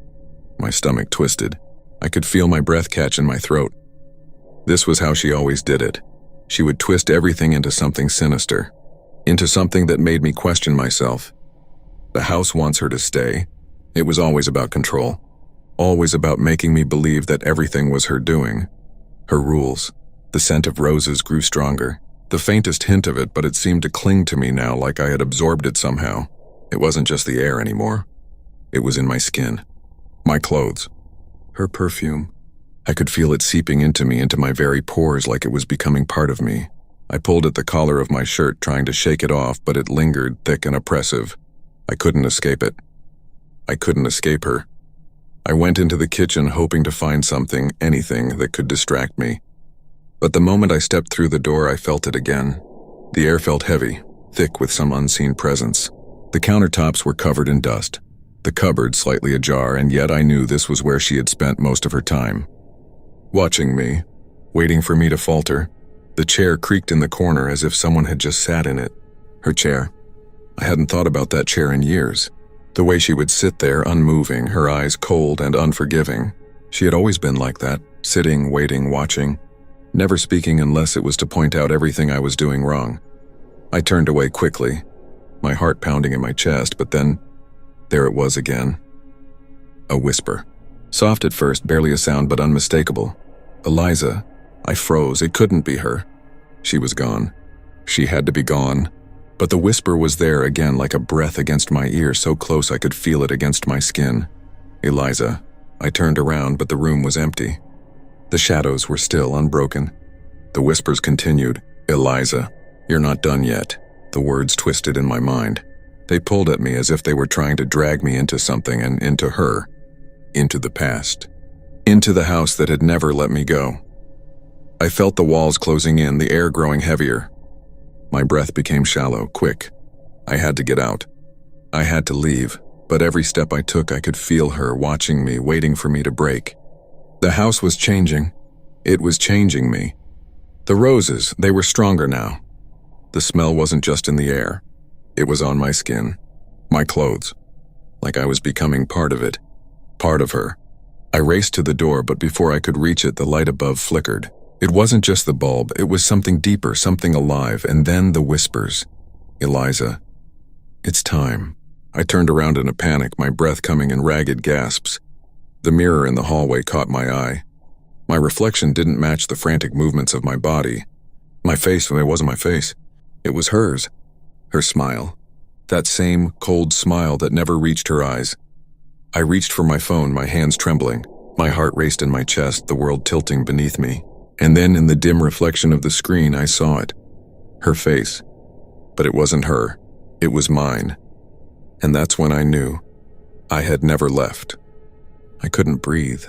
My stomach twisted. I could feel my breath catch in my throat. This was how she always did it. She would twist everything into something sinister, into something that made me question myself. The house wants her to stay. It was always about control. Always about making me believe that everything was her doing. Her rules. The scent of roses grew stronger. The faintest hint of it, but it seemed to cling to me now like I had absorbed it somehow. It wasn't just the air anymore. It was in my skin. My clothes. Her perfume. I could feel it seeping into me, into my very pores, like it was becoming part of me. I pulled at the collar of my shirt, trying to shake it off, but it lingered, thick and oppressive. I couldn't escape it. I couldn't escape her. I went into the kitchen hoping to find something, anything, that could distract me. But the moment I stepped through the door, I felt it again. The air felt heavy, thick with some unseen presence. The countertops were covered in dust, the cupboard slightly ajar, and yet I knew this was where she had spent most of her time. Watching me, waiting for me to falter. The chair creaked in the corner as if someone had just sat in it. Her chair. I hadn't thought about that chair in years. The way she would sit there, unmoving, her eyes cold and unforgiving. She had always been like that, sitting, waiting, watching, never speaking unless it was to point out everything I was doing wrong. I turned away quickly, my heart pounding in my chest, but then, there it was again. A whisper. Soft at first, barely a sound, but unmistakable. Eliza. I froze. It couldn't be her. She was gone. She had to be gone. But the whisper was there again, like a breath against my ear, so close I could feel it against my skin. Eliza. I turned around, but the room was empty. The shadows were still unbroken. The whispers continued. Eliza, you're not done yet. The words twisted in my mind. They pulled at me as if they were trying to drag me into something, and into her. Into the past. Into the house that had never let me go. I felt the walls closing in, the air growing heavier. My breath became shallow, quick. I had to get out. I had to leave. But every step I took, I could feel her watching me, waiting for me to break. The house was changing. It was changing me. The roses, they were stronger now. The smell wasn't just in the air. It was on my skin, my clothes, like I was becoming part of it, part of her. I raced to the door, but before I could reach it, the light above flickered. It wasn't just the bulb, it was something deeper, something alive, and then the whispers. "Eliza, it's time." I turned around in a panic, my breath coming in ragged gasps. The mirror in the hallway caught my eye. My reflection didn't match the frantic movements of my body. My face, it wasn't my face. It was hers. Her smile. That same cold smile that never reached her eyes. I reached for my phone, my hands trembling. My heart raced in my chest, the world tilting beneath me. And then in the dim reflection of the screen, I saw it. Her face. But it wasn't her. It was mine. And that's when I knew. I had never left. I couldn't breathe.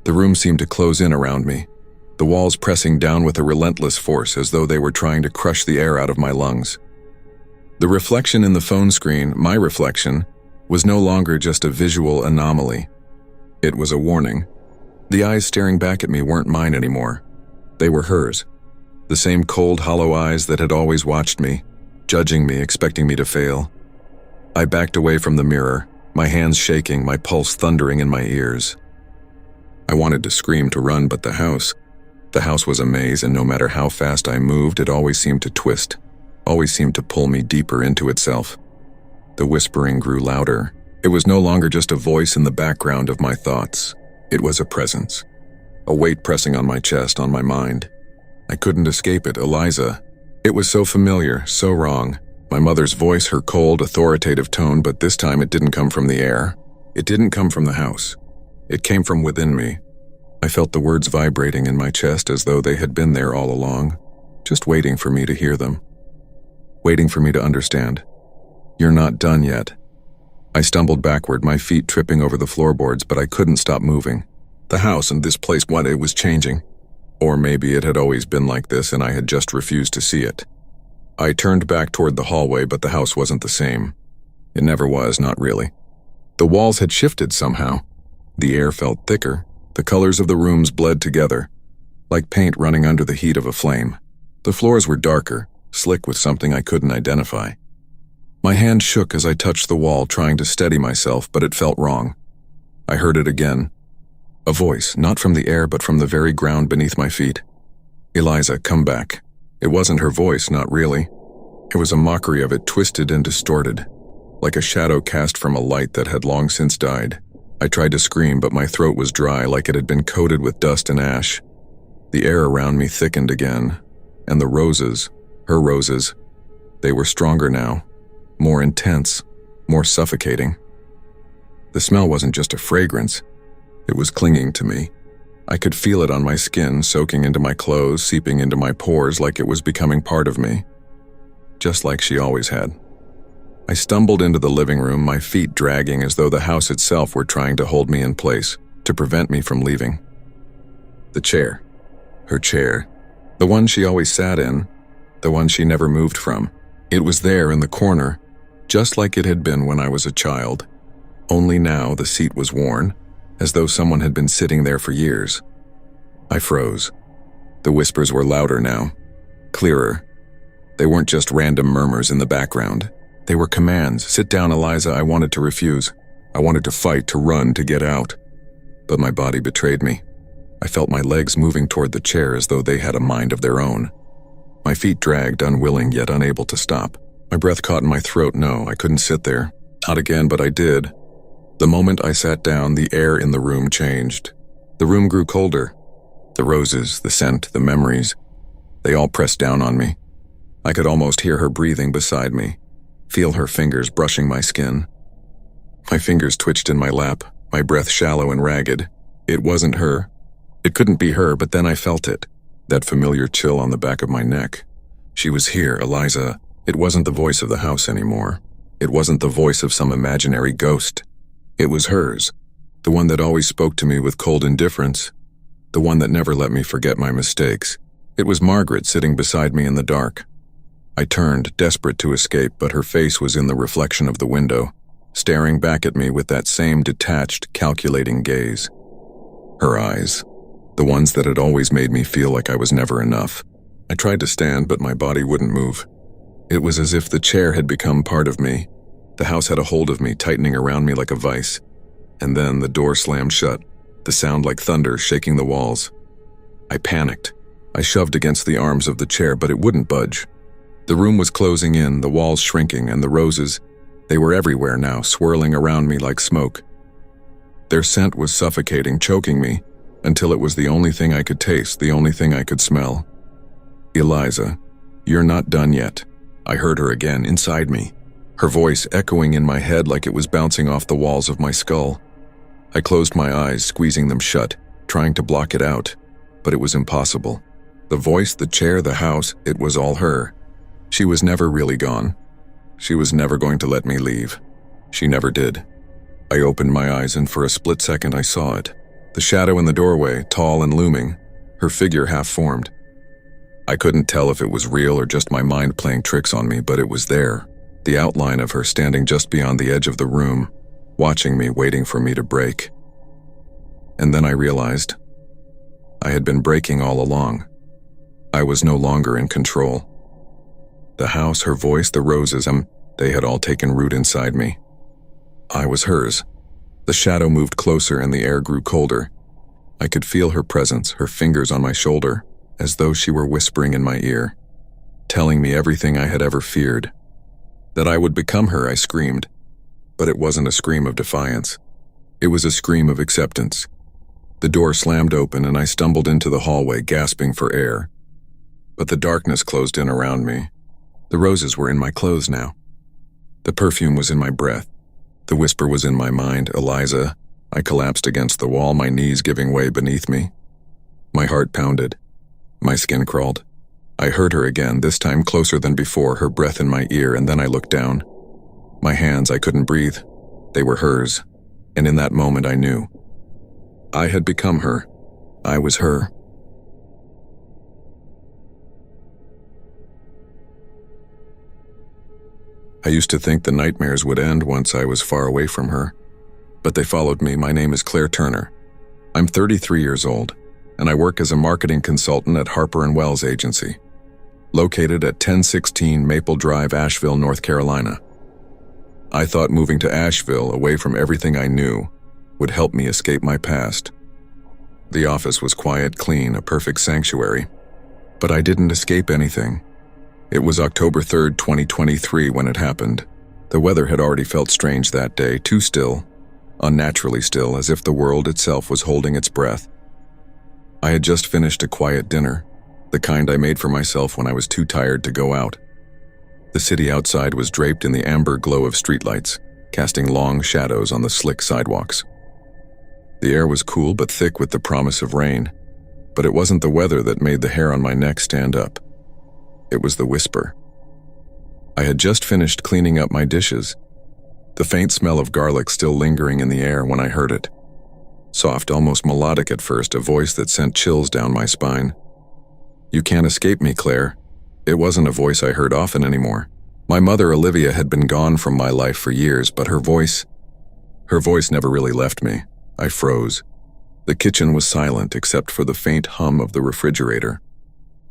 The room seemed to close in around me, the walls pressing down with a relentless force as though they were trying to crush the air out of my lungs. The reflection in the phone screen, my reflection, was no longer just a visual anomaly. It was a warning. The eyes staring back at me weren't mine anymore. They were hers. The same cold, hollow eyes that had always watched me, judging me, expecting me to fail. I backed away from the mirror, my hands shaking, my pulse thundering in my ears. I wanted to scream, to run, but the house was a maze, and no matter how fast I moved, it always seemed to twist, always seemed to pull me deeper into itself. The whispering grew louder. It was no longer just a voice in the background of my thoughts. It was a presence, a weight pressing on my chest, on my mind. I couldn't escape it. Eliza. It was so familiar, so wrong. My mother's voice, her cold, authoritative tone, but this time it didn't come from the air. It didn't come from the house. It came from within me. I felt the words vibrating in my chest as though they had been there all along, just waiting for me to hear them. Waiting for me to understand. "You're not done yet." I stumbled backward, my feet tripping over the floorboards, but I couldn't stop moving. The house and this place, what, it was changing. Or maybe it had always been like this and I had just refused to see it. I turned back toward the hallway, but the house wasn't the same. It never was, not really. The walls had shifted somehow. The air felt thicker. The colors of the rooms bled together, like paint running under the heat of a flame. The floors were darker, slick with something I couldn't identify. My hand shook as I touched the wall, trying to steady myself, but it felt wrong. I heard it again. A voice, not from the air, but from the very ground beneath my feet. "Eliza, come back." It wasn't her voice, not really. It was a mockery of it, twisted and distorted, like a shadow cast from a light that had long since died. I tried to scream, but my throat was dry, like it had been coated with dust and ash. The air around me thickened again, and the roses, her roses, they were stronger now, more intense, more suffocating. The smell wasn't just a fragrance, it was clinging to me. I could feel it on my skin, soaking into my clothes, seeping into my pores like it was becoming part of me, just like she always had. I stumbled into the living room, my feet dragging as though the house itself were trying to hold me in place, to prevent me from leaving. The chair. Her chair. The one she always sat in, the one she never moved from. It was there in the corner, just like it had been when I was a child. Only now the seat was worn, as though someone had been sitting there for years. I froze. The whispers were louder now, clearer. They weren't just random murmurs in the background. They were commands. "Sit down, Eliza." I wanted to refuse. I wanted to fight, to run, to get out. But my body betrayed me. I felt my legs moving toward the chair as though they had a mind of their own. My feet dragged, unwilling yet unable to stop. My breath caught in my throat. No, I couldn't sit there. Not again, but I did. The moment I sat down, the air in the room changed. The room grew colder. The roses, the scent, the memories, they all pressed down on me. I could almost hear her breathing beside me, feel her fingers brushing my skin. My fingers twitched in my lap, my breath shallow and ragged. It wasn't her. It couldn't be her, but then I felt it, that familiar chill on the back of my neck. She was here, Eliza. It wasn't the voice of the house anymore. It wasn't the voice of some imaginary ghost. It was hers, the one that always spoke to me with cold indifference, the one that never let me forget my mistakes. It was Margaret sitting beside me in the dark. I turned, desperate to escape, but her face was in the reflection of the window. staring back at me with that same detached, calculating gaze. Her eyes, the ones that had always made me feel like I was never enough. I tried to stand, but my body wouldn't move. It was as if the chair had become part of me. The house had a hold of me, tightening around me like a vice. And then the door slammed shut, the sound like thunder shaking the walls. I panicked. I shoved against the arms of the chair, but it wouldn't budge. The room was closing in, the walls shrinking, and the roses, they were everywhere now, swirling around me like smoke. Their scent was suffocating, choking me, until it was the only thing I could taste, the only thing I could smell. "Eliza, you're not done yet." I heard her again, inside me, her voice echoing in my head like it was bouncing off the walls of my skull. I closed my eyes, squeezing them shut, trying to block it out, but it was impossible. The voice, the chair, the house, it was all her. She was never really gone. She was never going to let me leave. She never did. I opened my eyes, and for a split second I saw it. The shadow in the doorway, tall and looming, her figure half-formed. I couldn't tell if it was real or just my mind playing tricks on me, but it was there, the outline of her standing just beyond the edge of the room, watching me, waiting for me to break. And then I realized I had been breaking all along. I was no longer in control. The house, her voice, the roses, they had all taken root inside me. I was hers. The shadow moved closer and the air grew colder. I could feel her presence, her fingers on my shoulder, as though she were whispering in my ear, telling me everything I had ever feared. That I would become her, I screamed. But it wasn't a scream of defiance. It was a scream of acceptance. The door slammed open and I stumbled into the hallway, gasping for air. But the darkness closed in around me. The roses were in my clothes now. The perfume was in my breath. The whisper was in my mind, "Eliza." I collapsed against the wall, my knees giving way beneath me. My heart pounded. My skin crawled. I heard her again, this time closer than before, her breath in my ear, and then I looked down. My hands, I couldn't breathe. They were hers, and in that moment I knew. I had become her. I was her. I used to think the nightmares would end once I was far away from her, but they followed me. My name is Claire Turner. I'm 33 years old, and I work as a marketing consultant at Harper & Wells Agency, located at 1016 Maple Drive, Asheville, North Carolina. I thought moving to Asheville, away from everything I knew, would help me escape my past. The office was quiet, clean, a perfect sanctuary. But I didn't escape anything. It was October 3rd, 2023 when it happened. The weather had already felt strange that day, too still, unnaturally still, as if the world itself was holding its breath. I had just finished a quiet dinner, the kind I made for myself when I was too tired to go out. The city outside was draped in the amber glow of streetlights, casting long shadows on the slick sidewalks. The air was cool but thick with the promise of rain, but it wasn't the weather that made the hair on my neck stand up. It was the whisper. I had just finished cleaning up my dishes, the faint smell of garlic still lingering in the air when I heard it. Soft, almost melodic at first, a voice that sent chills down my spine. "You can't escape me, Claire." It wasn't a voice I heard often anymore. My mother, Olivia, had been gone from my life for years, but her voice never really left me. I froze. The kitchen was silent except for the faint hum of the refrigerator.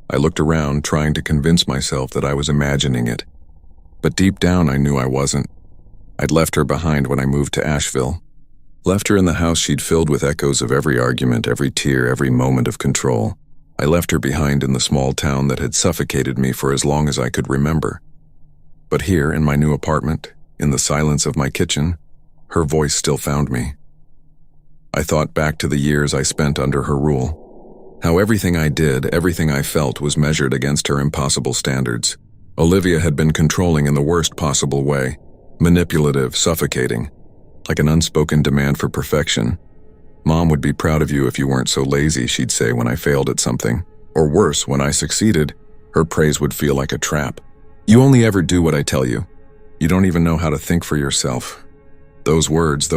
I looked around, trying to convince myself that I was imagining it. But deep down I knew I wasn't. I'd left her behind when I moved to Asheville. Left her in the house she'd filled with echoes of every argument, every tear, every moment of control. I left her behind in the small town that had suffocated me for as long as I could remember. But here, in my new apartment, in the silence of my kitchen, her voice still found me. I thought back to the years I spent under her rule. How everything I did, everything I felt was measured against her impossible standards. Olivia had been controlling in the worst possible way, manipulative, suffocating, like an unspoken demand for perfection. "Mom would be proud of you if you weren't so lazy," she'd say when I failed at something. Or worse, when I succeeded, her praise would feel like a trap. "You only ever do what I tell you. You don't even know how to think for yourself." Those words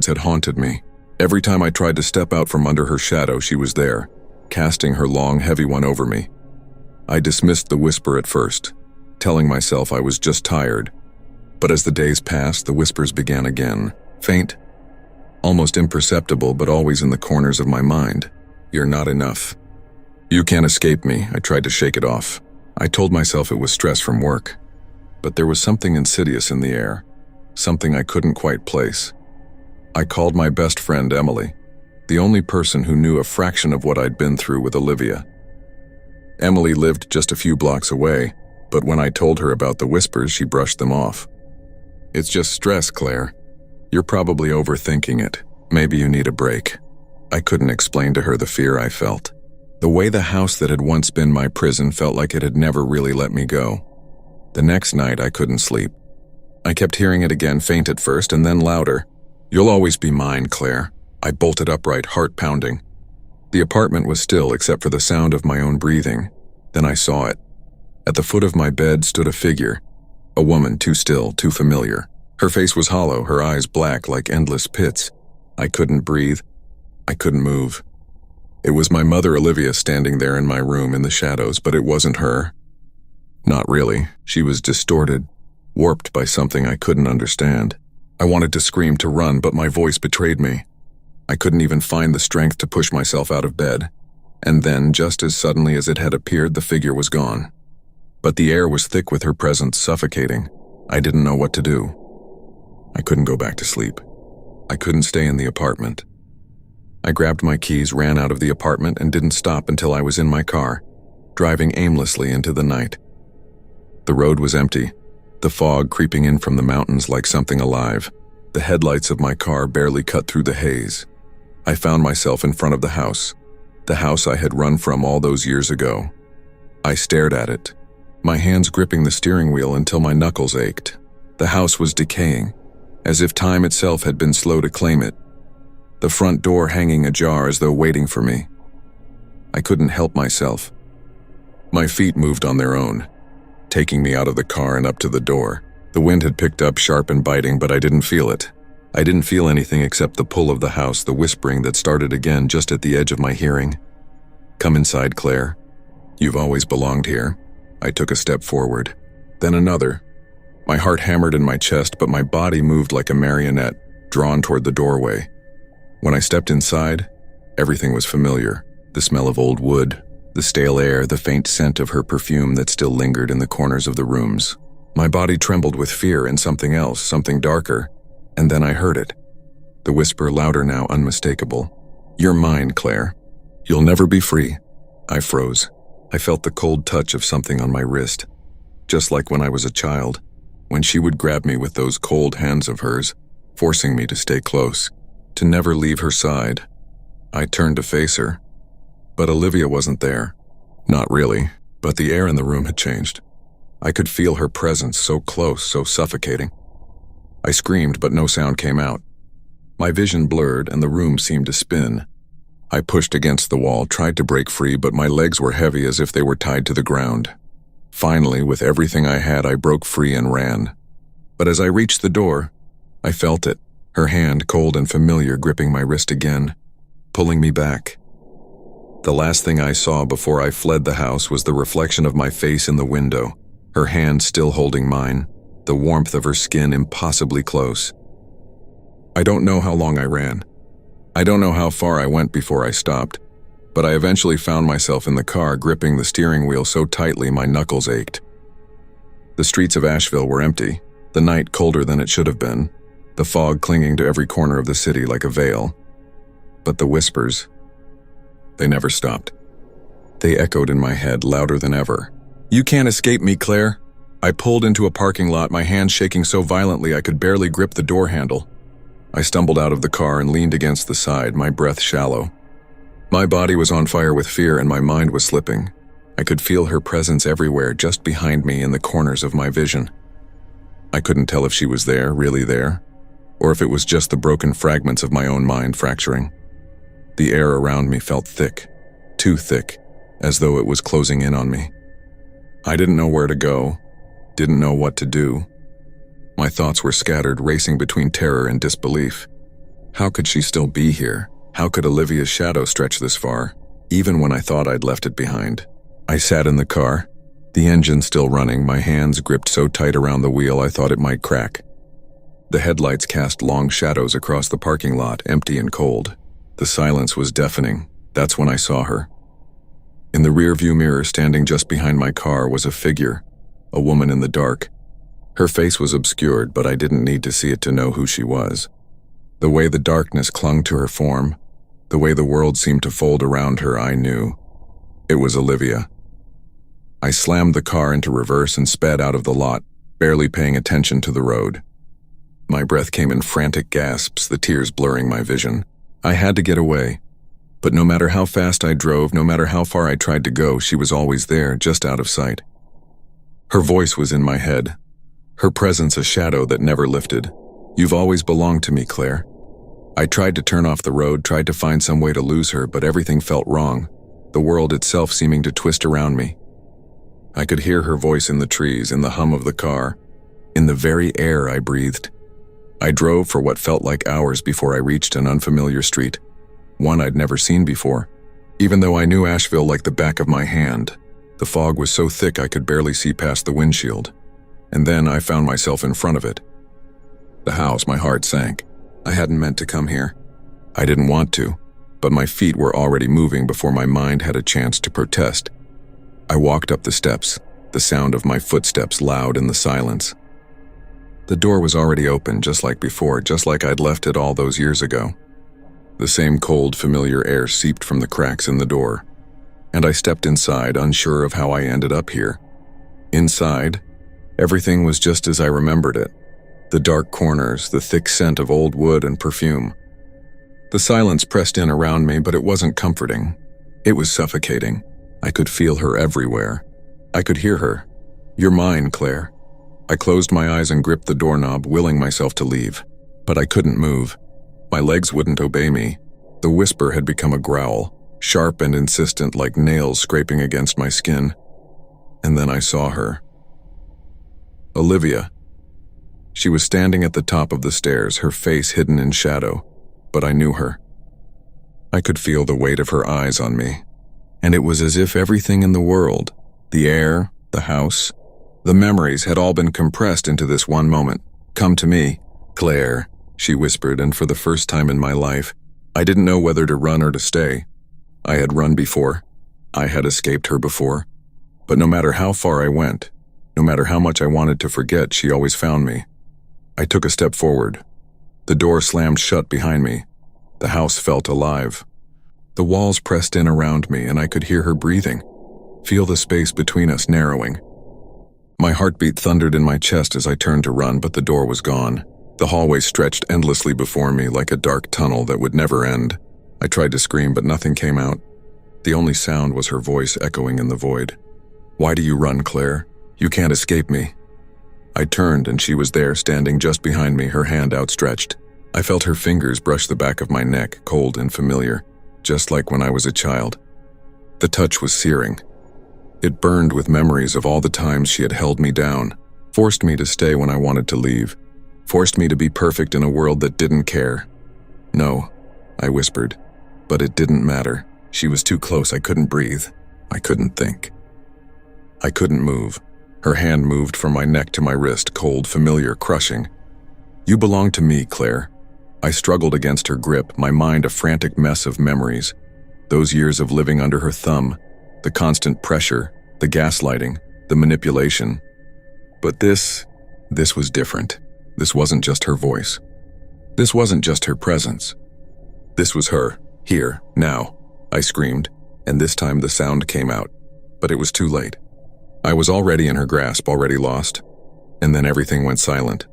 had haunted me. Every time I tried to step out from under her shadow, she was there, casting her long, heavy one over me. I dismissed the whisper at first, telling myself I was just tired. But as the days passed, the whispers began again, faint, almost imperceptible, but always in the corners of my mind. You're not enough. You can't escape me. I tried to shake it off. I told myself it was stress from work. But there was something insidious in the air, something I couldn't quite place. I called my best friend Emily, the only person who knew a fraction of what I'd been through with Olivia. Emily lived just a few blocks away, but when I told her about the whispers, she brushed them off. It's just stress, Claire. You're probably overthinking it. Maybe you need a break. I couldn't explain to her the fear I felt. The way the house that had once been my prison felt like it had never really let me go. The next night, I couldn't sleep. I kept hearing it again, faint at first, and then louder. You'll always be mine, Claire. I bolted upright, heart pounding. The apartment was still except for the sound of my own breathing. Then I saw it. At the foot of my bed stood a figure. A woman, too still, too familiar. Her face was hollow, her eyes black like endless pits. I couldn't breathe. I couldn't move. It was my mother Olivia standing there in my room in the shadows, but it wasn't her. Not really. She was distorted, warped by something I couldn't understand. I wanted to scream, to run, but my voice betrayed me. I couldn't even find the strength to push myself out of bed. And then, just as suddenly as it had appeared, the figure was gone. But the air was thick with her presence, suffocating. I didn't know what to do. I couldn't go back to sleep. I couldn't stay in the apartment. I grabbed my keys, ran out of the apartment, and didn't stop until I was in my car, driving aimlessly into the night. The road was empty, the fog creeping in from the mountains like something alive. The headlights of my car barely cut through the haze. I found myself in front of the house I had run from all those years ago. I stared at it, my hands gripping the steering wheel until my knuckles ached. The house was decaying, as if time itself had been slow to claim it. The front door hanging ajar as though waiting for me. I couldn't help myself. My feet moved on their own, taking me out of the car and up to the door. The wind had picked up, sharp and biting, but I didn't feel it. I didn't feel anything except the pull of the house, the whispering that started again just at the edge of my hearing. Come inside, Claire. You've always belonged here. I took a step forward, then another. My heart hammered in my chest, but my body moved like a marionette, drawn toward the doorway. When I stepped inside, everything was familiar. The smell of old wood, the stale air, the faint scent of her perfume that still lingered in the corners of the rooms. My body trembled with fear and something else, something darker, and then I heard it. The whisper, louder now, unmistakable. You're mine, Claire. You'll never be free. I froze. I felt the cold touch of something on my wrist, just like when I was a child, when she would grab me with those cold hands of hers, forcing me to stay close, to never leave her side. I turned to face her, but Olivia wasn't there. Not really, but the air in the room had changed. I could feel her presence, so close, so suffocating. I screamed, but no sound came out. My vision blurred and the room seemed to spin. I pushed against the wall, tried to break free, but my legs were heavy as if they were tied to the ground. Finally, with everything I had, I broke free and ran. But as I reached the door, I felt it, her hand, cold and familiar, gripping my wrist again, pulling me back. The last thing I saw before I fled the house was the reflection of my face in the window, her hand still holding mine, the warmth of her skin impossibly close. I don't know how long I ran. I don't know how far I went before I stopped, but I eventually found myself in the car, gripping the steering wheel so tightly my knuckles ached. The streets of Asheville were empty, the night colder than it should have been, the fog clinging to every corner of the city like a veil. But the whispers, they never stopped. They echoed in my head louder than ever. You can't escape me, Claire. I pulled into a parking lot, my hands shaking so violently I could barely grip the door handle. I stumbled out of the car and leaned against the side, my breath shallow. My body was on fire with fear and my mind was slipping. I could feel her presence everywhere, just behind me in the corners of my vision. I couldn't tell if she was there, really there, or if it was just the broken fragments of my own mind fracturing. The air around me felt thick, too thick, as though it was closing in on me. I didn't know where to go, didn't know what to do. My thoughts were scattered, racing between terror and disbelief. How could she still be here? How could Olivia's shadow stretch this far, even when I thought I'd left it behind? I sat in the car, The engine still running, my hands gripped so tight around the wheel I thought it might crack. The headlights cast long shadows across the parking lot, empty and cold. The silence was deafening. That's when I saw her. In the rearview mirror, standing just behind my car, was a figure, a woman in the dark. Her face was obscured, but I didn't need to see it to know who she was. The way the darkness clung to her form, the way the world seemed to fold around her, I knew. It was Olivia. I slammed the car into reverse and sped out of the lot, barely paying attention to the road. My breath came in frantic gasps, the tears blurring my vision. I had to get away. But no matter how fast I drove, no matter how far I tried to go, she was always there, just out of sight. Her voice was in my head, her presence a shadow that never lifted. "You've always belonged to me, Claire." I tried to turn off the road, tried to find some way to lose her, but everything felt wrong, the world itself seeming to twist around me. I could hear her voice in the trees, in the hum of the car, in the very air I breathed. I drove for what felt like hours before I reached an unfamiliar street, one I'd never seen before. Even though I knew Asheville like the back of my hand, the fog was so thick I could barely see past the windshield. And then I found myself in front of it. The house, my heart sank. I hadn't meant to come here. I didn't want to, but my feet were already moving before my mind had a chance to protest. I walked up the steps, the sound of my footsteps loud in the silence. The door was already open, just like before, just like I'd left it all those years ago. The same cold, familiar air seeped from the cracks in the door, and I stepped inside, unsure of how I ended up here. Inside, everything was just as I remembered it. The dark corners, the thick scent of old wood and perfume. The silence pressed in around me, but it wasn't comforting. It was suffocating. I could feel her everywhere. I could hear her. "You're mine, Claire." I closed my eyes and gripped the doorknob, willing myself to leave. But I couldn't move. My legs wouldn't obey me. The whisper had become a growl, sharp and insistent, like nails scraping against my skin. And then I saw her. Olivia. She was standing at the top of the stairs, her face hidden in shadow, but I knew her. I could feel the weight of her eyes on me, and it was as if everything in the world, the air, the house, the memories had all been compressed into this one moment. "Come to me, Claire," she whispered, and for the first time in my life, I didn't know whether to run or to stay. I had run before. I had escaped her before. But no matter how far I went, no matter how much I wanted to forget, she always found me. I took a step forward. The door slammed shut behind me. The house felt alive. The walls pressed in around me, and I could hear her breathing, feel the space between us narrowing. My heartbeat thundered in my chest as I turned to run, but the door was gone. The hallway stretched endlessly before me like a dark tunnel that would never end. I tried to scream, but nothing came out. The only sound was her voice echoing in the void. "Why do you run, Claire? You can't escape me." I turned, and she was there, standing just behind me, her hand outstretched. I felt her fingers brush the back of my neck, cold and familiar, just like when I was a child. The touch was searing. It burned with memories of all the times she had held me down, forced me to stay when I wanted to leave, forced me to be perfect in a world that didn't care. "No," I whispered, but it didn't matter. She was too close. I couldn't breathe. I couldn't think. I couldn't move. Her hand moved from my neck to my wrist, cold, familiar, crushing. "You belong to me, Claire." I struggled against her grip, my mind a frantic mess of memories. Those years of living under her thumb, the constant pressure, the gaslighting, the manipulation. But this was different. This wasn't just her voice. This wasn't just her presence. This was her, here, now. I screamed, and this time the sound came out, but it was too late. I was already in her grasp, already lost, and then everything went silent.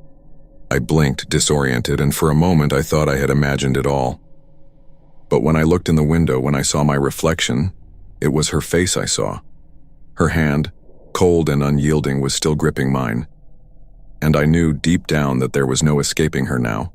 I blinked, disoriented, and for a moment I thought I had imagined it all. But when I looked in the window, when I saw my reflection, it was her face I saw. Her hand, cold and unyielding, was still gripping mine. And I knew deep down that there was no escaping her now.